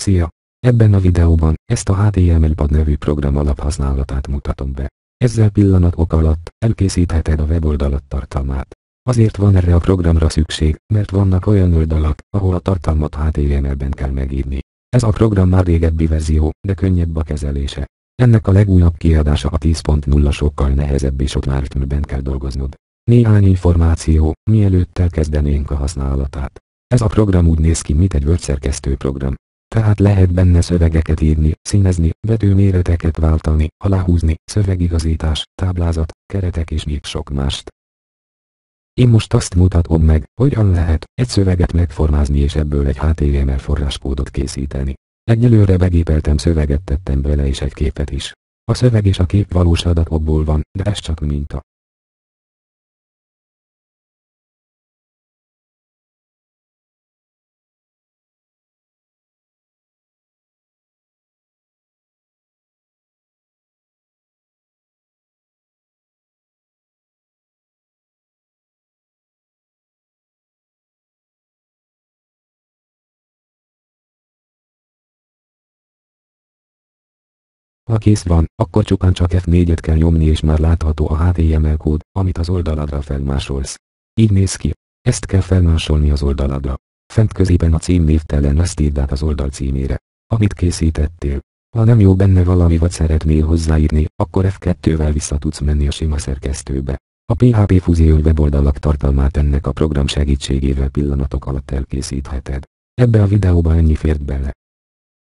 Szia! Ebben a videóban ezt a HTML-pad nevű program alaphasználatát mutatom be. Ezzel pillanatok alatt elkészítheted a weboldalad tartalmát. Azért van erre a programra szükség, mert vannak olyan oldalak, ahol a tartalmat HTML-ben kell megírni. Ez a program már régebbi verzió, de könnyebb a kezelése. Ennek a legújabb kiadása a 10.0 sokkal nehezebb és ott már többen kell dolgoznod. Néhány információ, mielőtt elkezdenénk a használatát. Ez a program úgy néz ki, mint egy Word szerkesztő program. Tehát lehet benne szövegeket írni, színezni, vetőméreteket váltani, aláhúzni, szövegigazítás, táblázat, keretek és még sok mást. Én most azt mutatom meg, hogyan lehet egy szöveget megformázni és ebből egy HTML forráskódot készíteni. Egyelőre begépeltem szöveget tettem bele és egy képet is. A szöveg és a kép valós adatokból van, de ez csak minta. Ha kész van, akkor csupán csak F4-et kell nyomni és már látható a HTML kód, amit az oldaladra felmásolsz. Így néz ki. Ezt kell felmásolni az oldaladra. Fent középen a cím névtelen, azt írd át az oldal címére, amit készítettél. Ha nem jó benne valami vagy szeretnél hozzáírni, akkor F2-vel vissza tudsz menni a sima szerkesztőbe. A PHP Fusion weboldalak tartalmát ennek a program segítségével pillanatok alatt elkészítheted. Ebbe a videóba ennyi fért bele.